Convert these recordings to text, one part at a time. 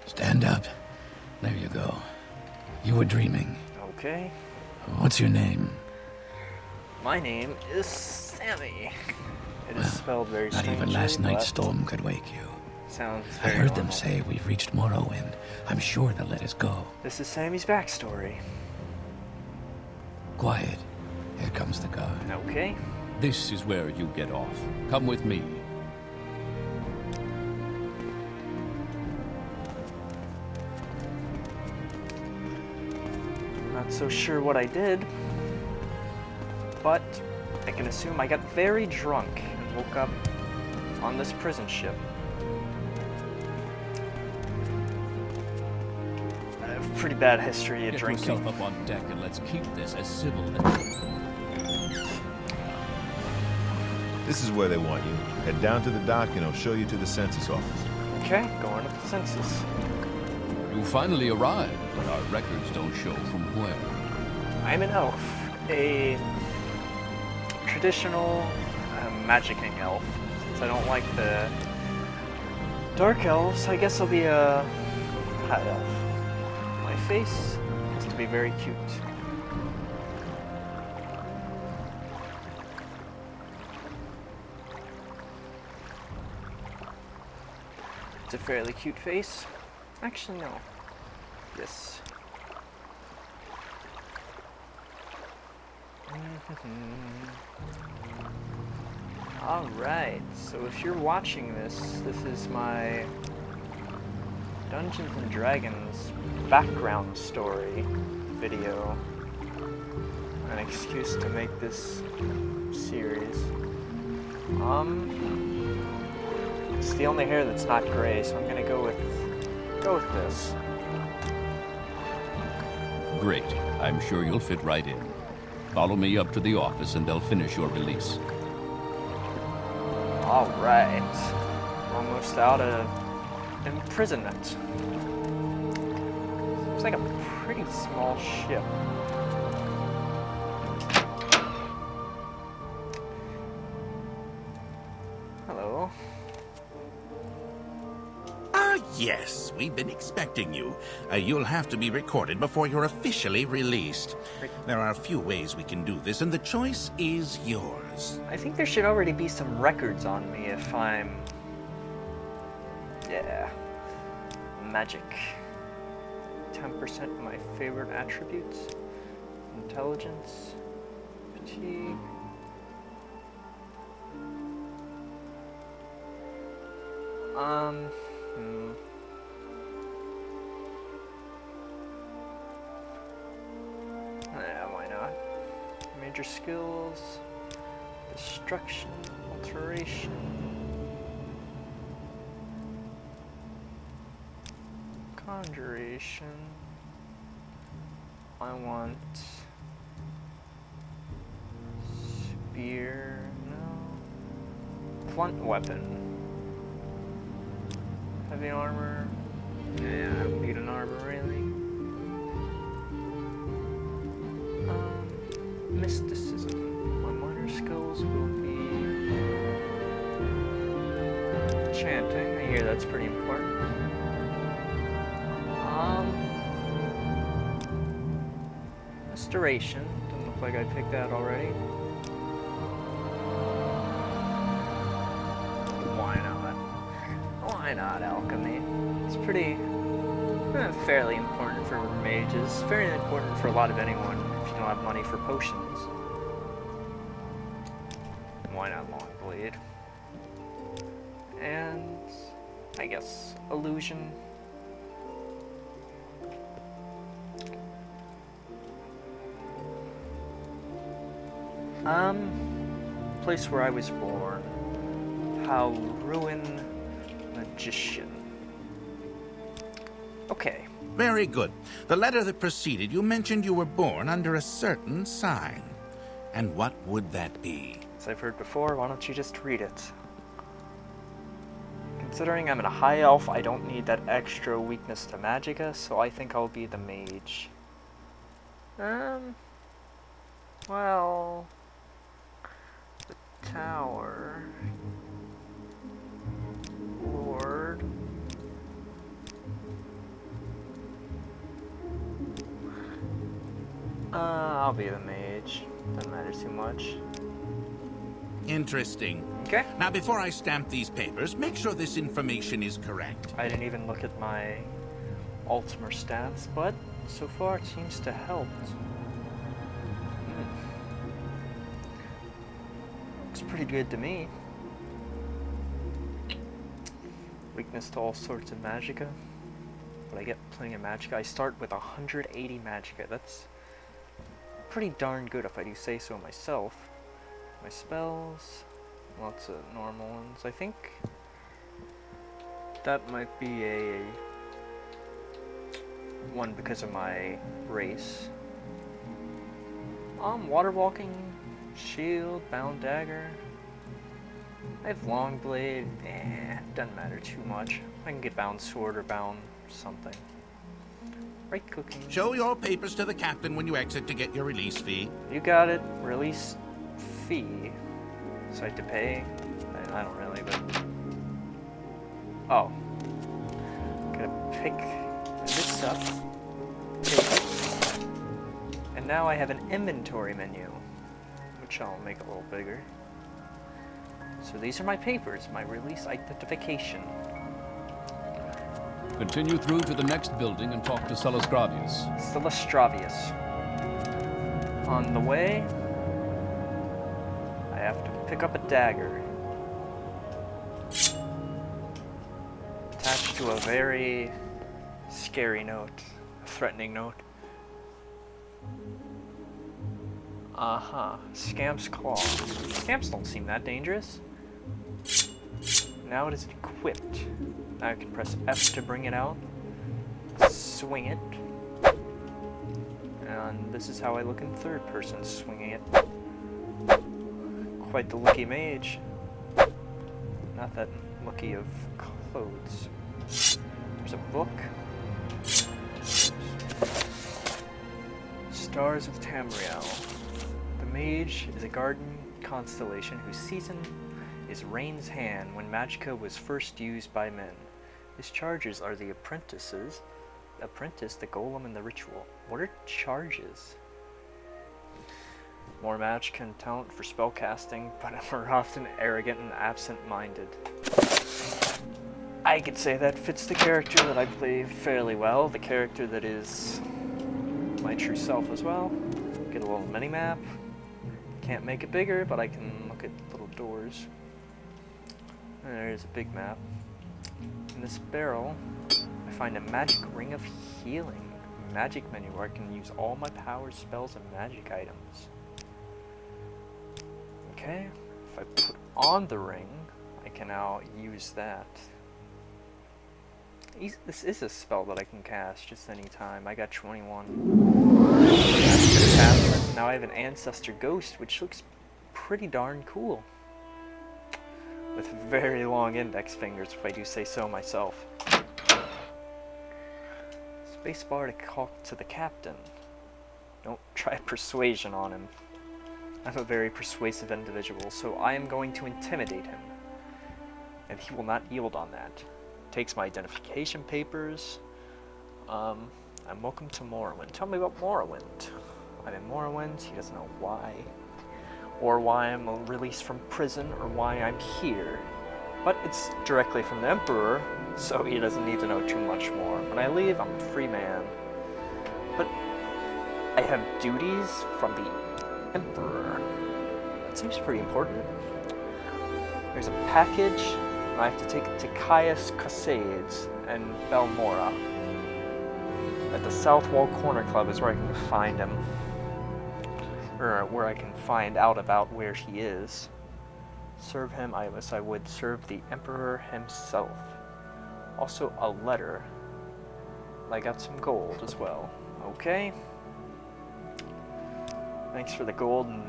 Stand up. There you go. You were dreaming. Okay. What's your name? My name is Sammy. It is spelled very Not strangely, even last night's but storm could wake you. sounds I very heard them normal. say we've reached Morrowind. I'm sure they'll let us go. This is Sammy's backstory. Quiet. Here comes the guard. Okay. This is where you get off. Come with me. Not so sure what I did, but I can assume I got very drunk and woke up on this prison ship. I have a pretty bad history of Get drinking. yourself up on deck and let's keep this as civil This is where they want you. Head down to the dock and I'll show you to the census office. Okay, going to the census. You finally arrived, but our records don't show from where. I'm an elf, a traditional magicking elf. Since I don't like the dark elves, I guess I'll be a high elf. My face has to be very cute. It's a fairly cute face. Actually, no. Yes. Alright, so if you're watching this, this is my Dungeons and Dragons background story video. An excuse to make this series. It's the only hair that's not gray, so I'm gonna go with this. Great. I'm sure you'll fit right in. Follow me up to the office and they'll finish your release. Alright. Almost out of imprisonment. Seems like a pretty small ship. Hello. Yes, we've been expecting you. You'll have to be recorded before you're officially released. There are a few ways we can do this, and the choice is yours. I think there should already be some records on me if I'm... Yeah. Magic. 10% of my favorite attributes. Intelligence. Fatigue. Yeah, why not? Major skills, destruction, alteration, conjuration. I want spear, no. Blunt weapon. Heavy armor. Yeah, I don't need an armor really. Mysticism. My minor skills will be chanting. I hear that's pretty important. Restoration. Doesn't look like I picked that already. Why not? Why not alchemy? It's pretty fairly important for mages. Very important for a lot of anyone if you don't have money for potions. Why not long blade? And I guess illusion. Place where I was born. How ruin magician. Okay. Very good. The letter that preceded you mentioned you were born under a certain sign. And what would that be? As I've heard before, why don't you just read it? Considering I'm a high elf, I don't need that extra weakness to magicka, so I think I'll be the mage. Well... The tower... Lord... I'll be the mage. Doesn't matter too much. Interesting. Okay. Now, before I stamp these papers, make sure this information is correct. I didn't even look at my Ultimate stats, but so far it seems to help. Looks pretty good to me. Weakness to all sorts of magicka. But I get plenty of magicka. I start with 180 magicka. That's pretty darn good if I do say so myself. My spells, lots of normal ones. I think that might be a one because of my race. Water walking, shield, bound dagger. I have long blade. Doesn't matter too much. I can get bound sword or bound something. Right cooking. Show your papers to the captain when you exit to get your release fee. You got it. Release fee. So I have to pay? I don't really, but... Oh. Gotta pick this up. Take it. And now I have an inventory menu, which I'll make a little bigger. So these are my papers, my release identification. Continue through to the next building and talk to Celasgravius. Celestravius. On the way, I have to pick up a dagger. Attached to a very scary note, a threatening note. Scamp's Claw. Scamps don't seem that dangerous. Now it is equipped. Now I can press F to bring it out. Swing it. And this is how I look in third person, swinging it. Quite the looky mage. Not that looky of clothes. There's a book. Stars of Tamriel. The mage is a garden constellation whose season is Rain's Hand when magicka was first used by men. His charges are the apprentice, the golem, and the ritual. What are charges? More magicka and talent for spellcasting, but are often arrogant and absent-minded. I could say that fits the character that I play fairly well, the character that is my true self as well. Get a little mini-map. Can't make it bigger, but I can look at little doors. And there's a big map. In this barrel, I find a magic ring of healing. Magic menu where I can use all my powers, spells, and magic items. Okay, if I put on the ring, I can now use that. This is a spell that I can cast just any time. I got 21. Now I have an Ancestor Ghost, which looks pretty darn cool. With very long index fingers, if I do say so myself. Spacebar to talk to the captain. Don't try persuasion on him. I'm a very persuasive individual, so I am going to intimidate him. And he will not yield on that. Takes my identification papers. I'm welcome to Morrowind. Tell me about Morrowind. I'm in Morrowind. He doesn't know why. Or why I'm released from prison, or why I'm here. But it's directly from the Emperor, so he doesn't need to know too much more. When I leave, I'm a free man. But I have duties from the Emperor. That seems pretty important. There's a package, and I have to take it to Caius Casades and Belmora. At the South Wall Corner Club is where I can find him. Or where I can find out about where he is. Serve him, I would serve the Emperor himself. Also a letter. I got some gold as well. Okay. Thanks for the gold and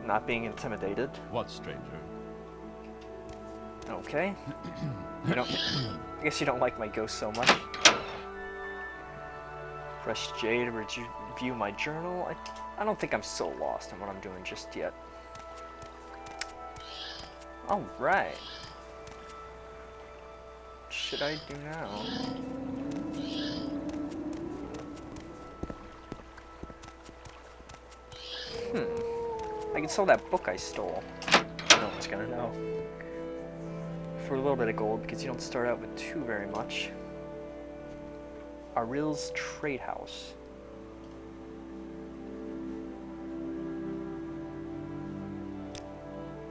not being intimidated. What, stranger? Okay. I guess you don't like my ghost so much. Press J to review my journal. I don't think I'm so lost in what I'm doing just yet. Alright. What should I do now? can sell that book I stole. No one's gonna know. For a little bit of gold, because you don't start out with too very much. Aril's Trade House.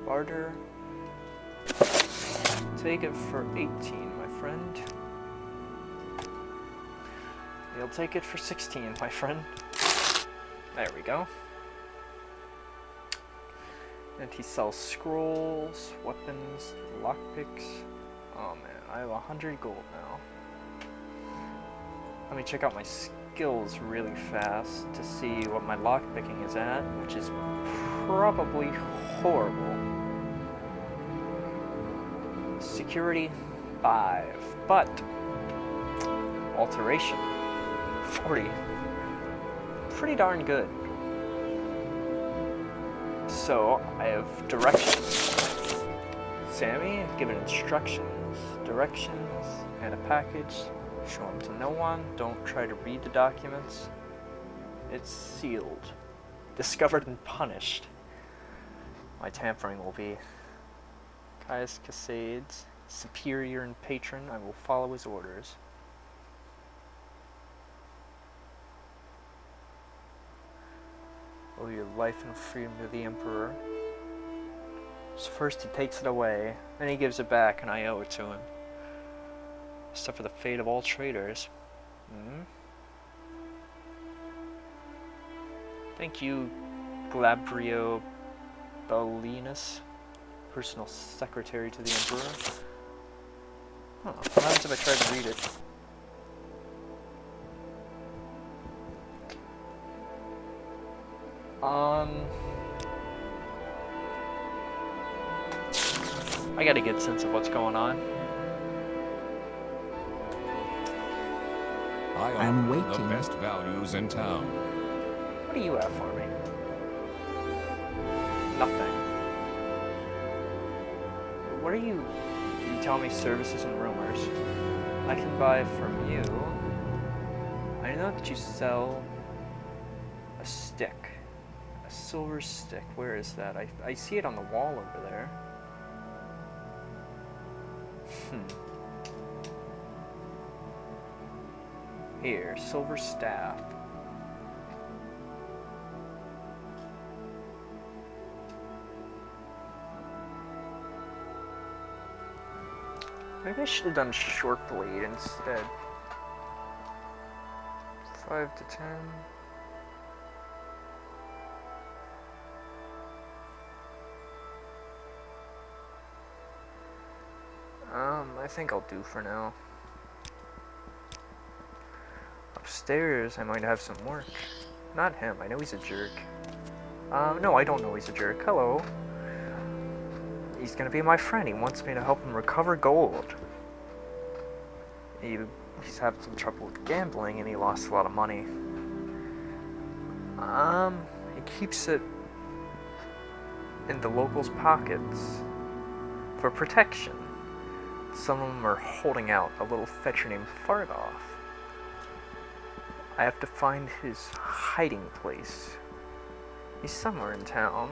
Barter. Take it for 18, my friend. You'll take it for 16, my friend. There we go. And he sells scrolls, weapons, lockpicks. Oh man, I have 100 gold now. Let me check out my skills really fast to see what my lockpicking is at, which is probably horrible. Security 5, but alteration 40. Pretty darn good. So I have directions. Sammy, given instructions, directions, and a package. Show them to no one. Don't try to read the documents. It's sealed. Discovered and punished. My tampering will be Caius Casades, superior and patron. I will follow his orders. Owe your life and freedom to the Emperor. So first he takes it away, then he gives it back, and I owe it to him. Suffer the fate of all traitors. Thank you, Glabrio Bellinus, personal secretary to the Emperor. Huh, what happens if I try to read it? I got a good sense of what's going on. I'm waiting. The best values in town. What do you have for me? Nothing. What are you tell me services and rumors? I can buy from you. I know that you sell a stick. A silver stick. Where is that? I see it on the wall over there. Here, silver staff. Maybe I should have done short blade instead. 5 to 10. I think I'll do for now. Upstairs, I might have some work. Not him, I know he's a jerk. No, I don't know he's a jerk. Hello. He's gonna be my friend. He wants me to help him recover gold. He's having some trouble with gambling and he lost a lot of money. He keeps it in the locals' pockets for protection. Some of them are holding out a little fetcher named Fargoth. I have to find his hiding place. He's somewhere in town.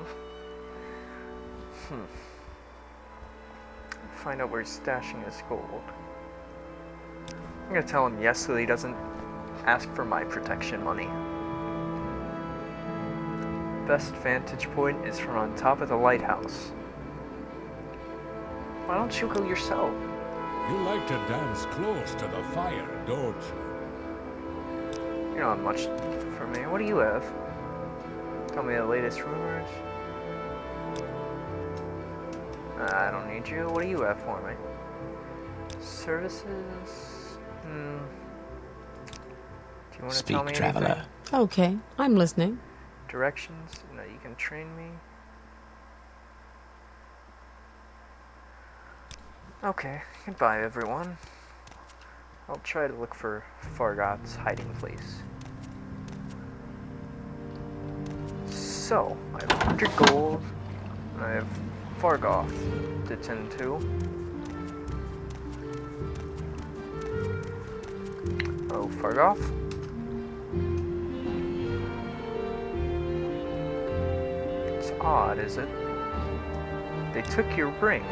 Find out where he's stashing his gold. I'm gonna tell him yes so that he doesn't ask for my protection money. Best vantage point is from on top of the lighthouse. Why don't you go yourself? You like to dance close to the fire, don't you? You're not much for me. What do you have? Tell me the latest rumors. I don't need you. What do you have for me? Services? Do you want to tell me Speak, traveler. anything? Okay, I'm listening. Directions? No, you can train me. Okay, goodbye everyone. I'll try to look for Fargoth's hiding place. So, I have 100 gold, and I have Fargoth to tend to. Oh, Fargoth? It's odd, is it? They took your ring.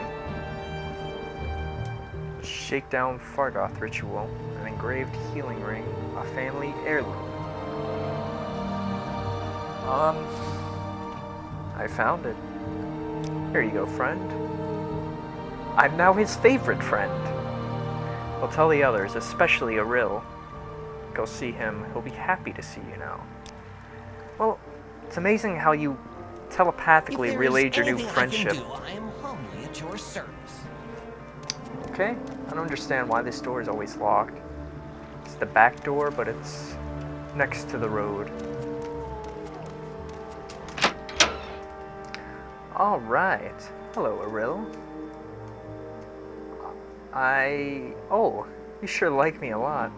The Shakedown Fargoth ritual, an engraved healing ring, a family heirloom. I found it. Here you go, friend. I'm now his favorite friend. I'll tell the others, especially Aril. Go see him. He'll be happy to see you now. Well, it's amazing how you telepathically relayed your new friendship. I am humbly at your service. Okay, I don't understand why this door is always locked. It's the back door, but it's next to the road. Alright. Hello, Aril. Oh, you sure like me a lot.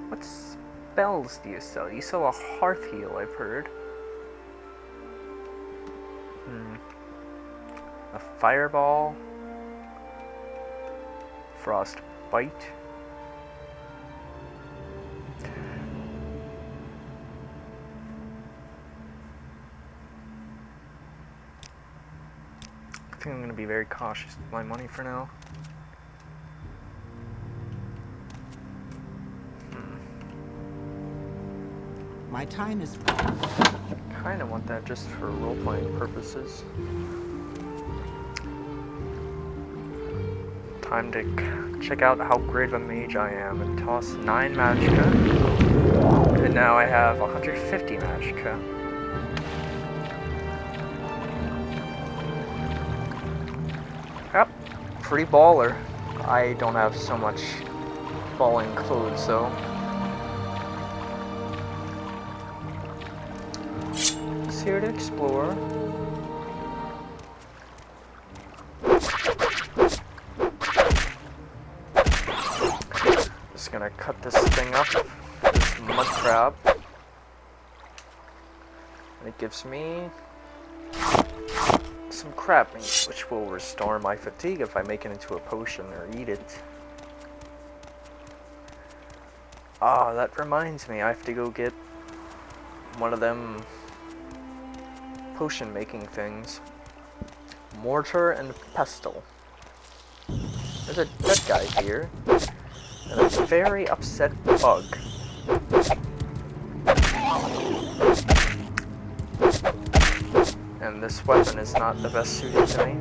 What spells do you sell? You sell a hearth heal, I've heard. A fireball. Frost bite. I think I'm going to be very cautious with my money for now. My time is... Kind of want that just for role-playing purposes. Time to check out how great of a mage I am and toss 9 magicka. And now I have 150 magicka. Yep, pretty baller. I don't have so much balling clothes, though. Just here to explore. Just gonna cut this thing up, this mud crab. And it gives me some crab meat, which will restore my fatigue if I make it into a potion or eat it. Ah, that reminds me, I have to go get one of them potion making things. Mortar and pestle. There's a dead guy here, and a very upset bug. And this weapon is not the best suited to me.